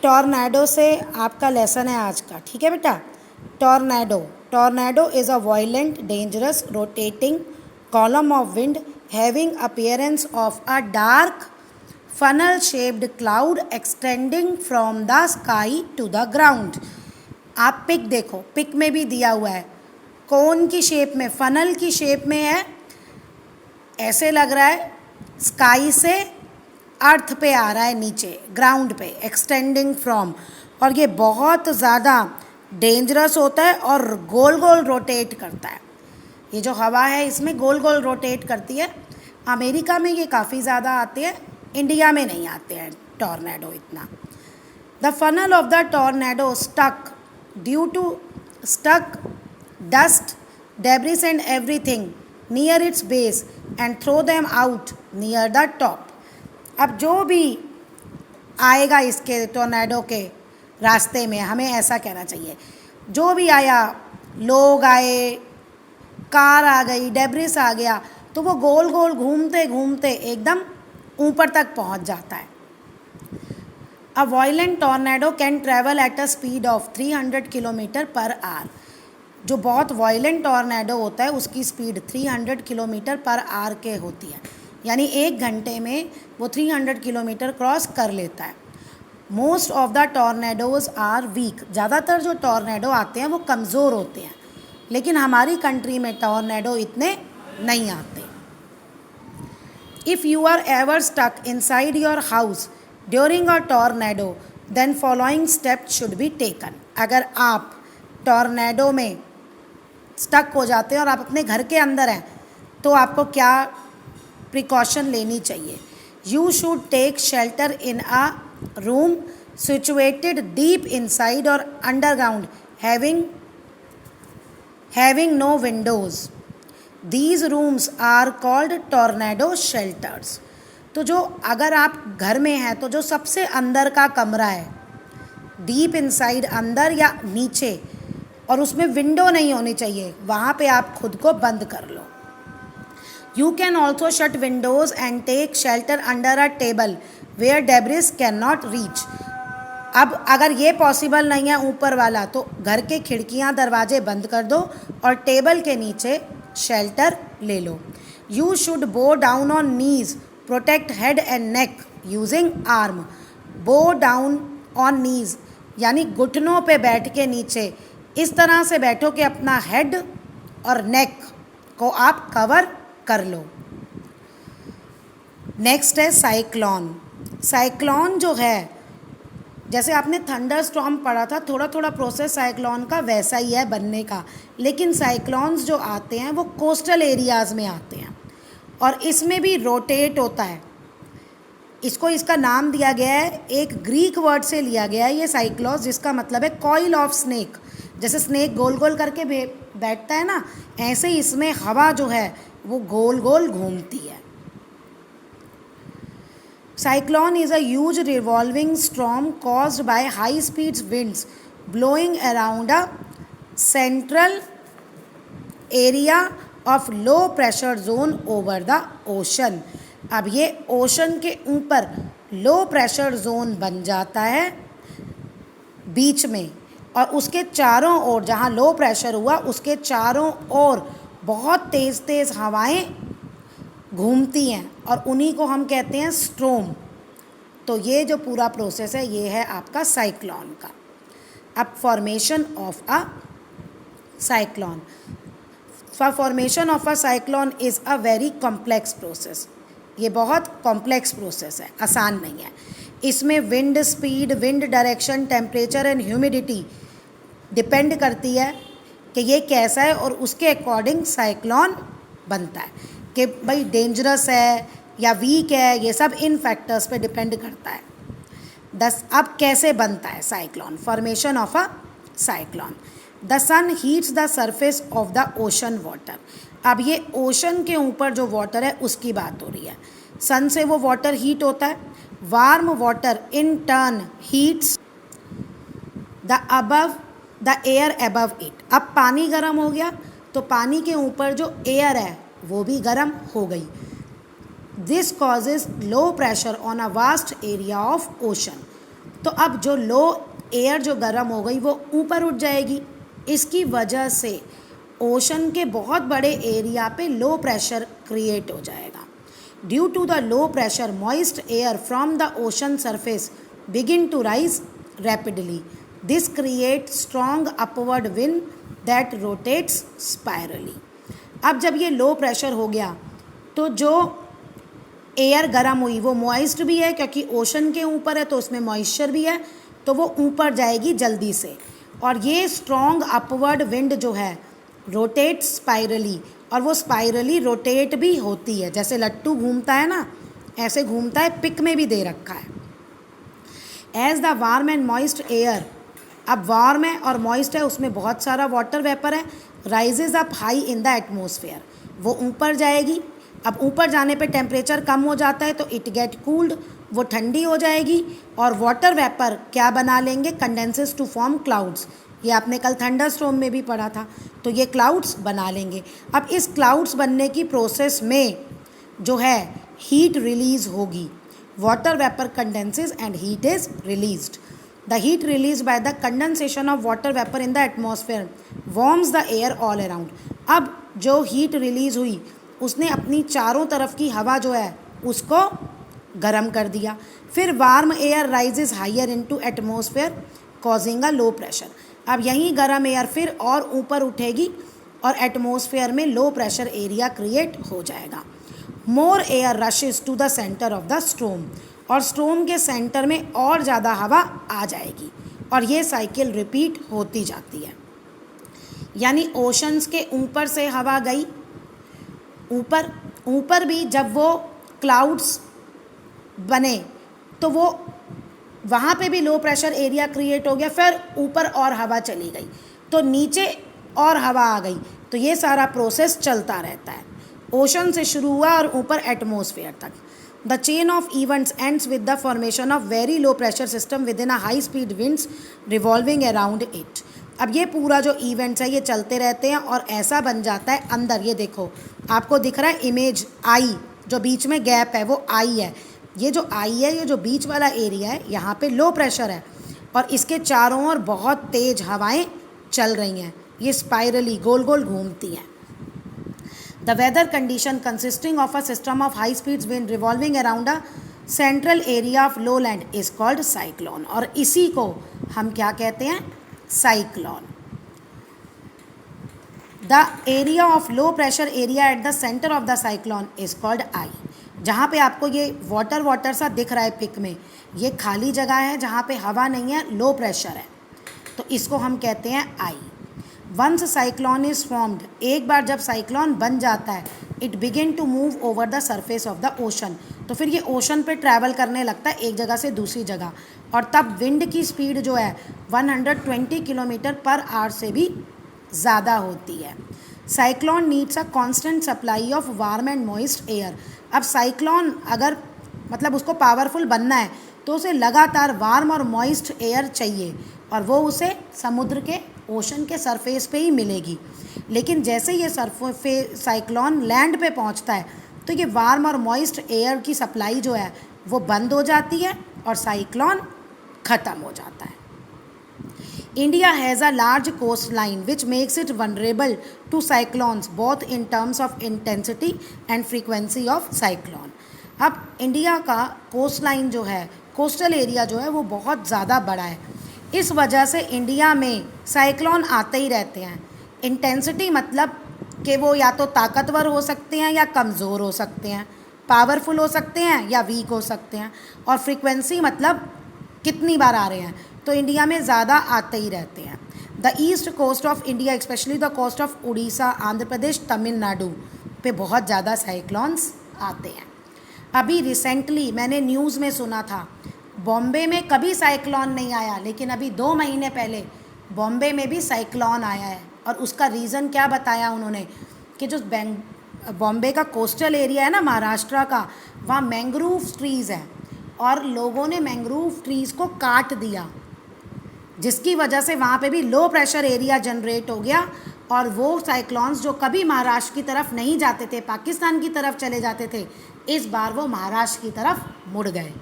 Tornado से आपका lesson है आज का, ठीक है बेटा। Tornado is a violent dangerous rotating column of wind having appearance of a dark funnel shaped cloud extending from the sky to the ground। आप पिक देखो, पिक में भी दिया हुआ है कौन की शेप में, फनल की शेप में है, ऐसे लग रहा है स्काई से अर्थ पे आ रहा है, नीचे ग्राउंड पे, एक्सटेंडिंग फ्रॉम, और ये बहुत ज़्यादा डेंजरस होता है और गोल गोल रोटेट करता है। ये जो हवा है इसमें गोल गोल रोटेट करती है। अमेरिका में ये काफ़ी ज़्यादा आते हैं, इंडिया में नहीं आते हैं टॉर्नेडो इतना। The funnel of the tornado stuck due to stuck dust debris and everything near its base and throw them out near the top. अब जो भी आएगा इसके टॉर्नेडो के रास्ते में, हमें ऐसा कहना चाहिए, जो भी आया, लोग आए, कार आ गई, डेब्रिस आ गया, तो वो गोल गोल घूमते घूमते एकदम ऊपर तक पहुंच जाता है। अ violent tornado can travel at a speed of 300 kilometre per hour. जो बहुत वायलेंट टॉर्नेडो होता है उसकी स्पीड 300 किलोमीटर पर आवर के होती है, यानी 1 घंटे में वो 300 किलोमीटर क्रॉस कर लेता है। Most of the tornadoes are weak. ज़्यादातर जो टॉर्नेडो आते हैं वो कमज़ोर होते हैं, लेकिन हमारी कंट्री में टॉर्नेडो इतने नहीं आते। If you are ever stuck inside your house during a tornado, then following steps should be taken। अगर आप टॉर्नेडो में स्टक हो जाते हैं और आप अपने घर के अंदर हैं, तो आपको क्या प्रिकॉशन लेनी चाहिए? You should take shelter in a room situated deep inside or underground, having no windows। These rooms are called tornado shelters। तो जो अगर आप घर में हैं तो जो सबसे अंदर का कमरा है, डीप इनसाइड, अंदर या नीचे, और उसमें विंडो नहीं होनी चाहिए, वहाँ पे आप खुद को बंद कर लो। You can also shut windows and take shelter under a table where debris cannot reach। अब अगर ये पॉसिबल नहीं है ऊपर वाला, तो घर के खिड़कियाँ दरवाजे बंद कर दो और टेबल के नीचे शेल्टर ले लो। You should bow down on knees, protect head and neck using arm. Bow down on knees यानी घुटनों पे बैठ के नीचे इस तरह से बैठो कि अपना हेड और नेक को आप कवर कर लो। नेक्स्ट है साइक्लोन। साइक्लोन जो है, जैसे आपने थंडर स्टॉर्म पढ़ा था, थोड़ा थोड़ा प्रोसेस साइक्लोन का वैसा ही है बनने का, लेकिन साइक्लोन्स जो आते हैं वो कोस्टल एरियाज़ में आते हैं और इसमें भी रोटेट होता है। इसको इसका नाम दिया गया है, एक ग्रीक वर्ड से लिया गया है ये साइक्लोस, जिसका मतलब है कॉइल ऑफ स्नेक। जैसे स्नेक गोल गोल करके बैठता है ना, ऐसे ही इसमें हवा जो है वो गोल गोल घूमती है। Cyclone is a huge revolving storm caused by high speed winds blowing around a central area of low pressure zone over the ocean। अब ये ओशन के ऊपर लो प्रेशर जोन बन जाता है बीच में, और उसके चारों ओर, जहाँ लो प्रेशर हुआ उसके चारों ओर बहुत तेज़ तेज़ हवाएं घूमती हैं और उन्हीं को हम कहते हैं स्ट्रोम। तो ये जो पूरा प्रोसेस है ये है आपका साइक्लोन का। अब formation of a cyclone. Formation of a cyclone is a very complex process. ये बहुत कॉम्प्लेक्स प्रोसेस है, आसान नहीं है। इसमें wind speed, wind direction, temperature and humidity depend करती है कि ये कैसा है, और उसके अकॉर्डिंग साइक्लोन बनता है कि भाई डेंजरस है या वीक है, ये सब इन फैक्टर्स पे डिपेंड करता है। अब कैसे बनता है cyclone? Formation of a cyclone. The sun heats the surface of the ocean water. अब ये ओशन के ऊपर जो वाटर है उसकी बात हो रही है। सन से वो वाटर हीट होता है। Warm water in turn heats the air above it. अब पानी गर्म हो गया तो पानी के ऊपर जो एयर है वो भी गर्म हो गई। This causes low pressure on a vast area of ocean. तो अब जो लो एयर जो गर्म हो गई वो ऊपर उठ जाएगी। इसकी वजह से ओशन के बहुत बड़े एरिया पे लो प्रेशर क्रिएट हो जाएगा। Due to the low pressure moist air from the ocean surface begin to rise rapidly. This create strong upward wind that rotates spirally. अब जब ये लो प्रेशर हो गया तो जो एयर गर्म हुई वो मॉइस्ट भी है, क्योंकि ओशन के ऊपर है तो उसमें मॉइस्चर भी है, तो वो ऊपर जाएगी जल्दी से। और ये स्ट्रॉन्ग अपवर्ड विंड जो है रोटेट स्पाइरली, और वो स्पाइरली रोटेट भी होती है, जैसे लट्टू घूमता है ना ऐसे घूमता है, पिक में भी दे रखा है। As the warm and moist air, अब वार्म है और मॉइस्ट है, उसमें बहुत सारा वाटर वेपर है, rises up high in the atmosphere, वो ऊपर जाएगी। अब ऊपर जाने पे टेम्परेचर कम हो जाता है तो इट गेट कूल्ड, वो ठंडी हो जाएगी, और वाटर वेपर क्या बना लेंगे, कंडेंसेस टू फॉर्म क्लाउड्स। ये आपने कल थंडर स्टॉर्म में भी पढ़ा था, तो ये क्लाउड्स बना लेंगे। अब इस क्लाउड्स बनने की प्रोसेस में जो है हीट रिलीज होगी, water vapour condenses and heat is released. The heat release by the condensation of water vapour in the atmosphere warms the air all around. अब जो हीट रिलीज हुई उसने अपनी चारों तरफ की हवा जो है उसको गर्म कर दिया। फिर warm air rises higher into atmosphere causing a low pressure. अब यहीं गर्म एयर फिर और ऊपर उठेगी और एटमॉस्फेयर में लो प्रेशर एरिया क्रिएट हो जाएगा। More air rushes to the centre of the storm, और स्ट्रोम के सेंटर में और ज़्यादा हवा आ जाएगी, और ये साइकिल रिपीट होती जाती है। यानी ओशंस के ऊपर से हवा गई ऊपर भी जब वो क्लाउड्स बने तो वो वहाँ पे भी लो प्रेशर एरिया क्रिएट हो गया, फिर ऊपर और हवा चली गई तो नीचे और हवा आ गई, तो ये सारा प्रोसेस चलता रहता है। ओशन से शुरू हुआ और ऊपर एटमॉस्फेयर तक। The chain of events ends with the formation of very low pressure system with in a high speed winds revolving around it. अब ये पूरा जो इवेंट्स है ये चलते रहते हैं और ऐसा बन जाता है अंदर, ये देखो आपको दिख रहा है इमेज आई, जो बीच में गैप है वो आई है। ये जो आई है, ये जो बीच वाला एरिया है, यहाँ पे लो प्रेशर है और इसके चारों ओर बहुत तेज़ हवाएं चल रही हैं, ये स्पाइरली गोल गोल घूमती हैं। The weather condition consisting of a system of high speeds wind revolving around a central area of low land is called cyclone, और इसी को हम क्या कहते हैं, cyclone. The area of low pressure area at the centre of the cyclone is called eye. जहाँ पे आपको ये वाटर सा दिख रहा है पिक में, ये खाली जगह है जहाँ पे हवा नहीं है, लो प्रेशर है, तो इसको हम कहते हैं eye. Once cyclone is formed, एक बार जब साइक्लोन बन जाता है, it begin to move over the surface of the ocean, तो फिर ये ओशन पे ट्रैवल करने लगता है एक जगह से दूसरी जगह, और तब विंड की स्पीड जो है 120 किलोमीटर पर आवर से भी ज़्यादा होती है। Cyclone needs a constant supply of warm and moist air. अब साइक्लोन अगर मतलब उसको पावरफुल बनना है तो उसे लगातार वार्म और मॉइस्ट एयर चाहिए, और वो उसे समुद्र के ओशन के सरफेस पे ही मिलेगी। लेकिन जैसे ये साइक्लोन लैंड पे पहुंचता है तो ये वार्म और मॉइस्ट एयर की सप्लाई जो है वो बंद हो जाती है और साइक्लोन ख़त्म हो जाता है। India has a large coastline which makes it vulnerable to cyclones both in terms of intensity and frequency of cyclone. अब इंडिया का कोस्ट लाइन जो है, कोस्टल एरिया जो है वो बहुत ज़्यादा बड़ा है, इस वजह से इंडिया में साइक्लोन आते ही रहते हैं। इंटेंसिटी मतलब कि वो या तो ताकतवर हो सकते हैं या कमज़ोर हो सकते हैं, पावरफुल हो सकते हैं या वीक हो सकते हैं, और फ्रीक्वेंसी मतलब कितनी बार आ रहे हैं, तो इंडिया में ज़्यादा आते ही रहते हैं। The east coast of India specially the coast of Orissa, Andhra Pradesh, Tamil Nadu पे बहुत ज़्यादा साइक्लोन्स आते हैं। अभी रिसेंटली मैंने न्यूज़ में सुना था, बॉम्बे में कभी साइक्लोन नहीं आया, लेकिन अभी 2 महीने पहले बॉम्बे में भी साइक्लोन आया है। और उसका रीज़न क्या बताया उन्होंने कि जो बॉम्बे का कोस्टल एरिया है ना महाराष्ट्र का, वहाँ मैंग्रोव ट्रीज़ है और लोगों ने मैंग्रोव ट्रीज़ को काट दिया, जिसकी वजह से वहाँ पे भी लो प्रेशर एरिया जनरेट हो गया, और वो साइक्लोन्स जो कभी महाराष्ट्र की तरफ नहीं जाते थे, पाकिस्तान की तरफ चले जाते थे, इस बार वो महाराष्ट्र की तरफ मुड़ गए।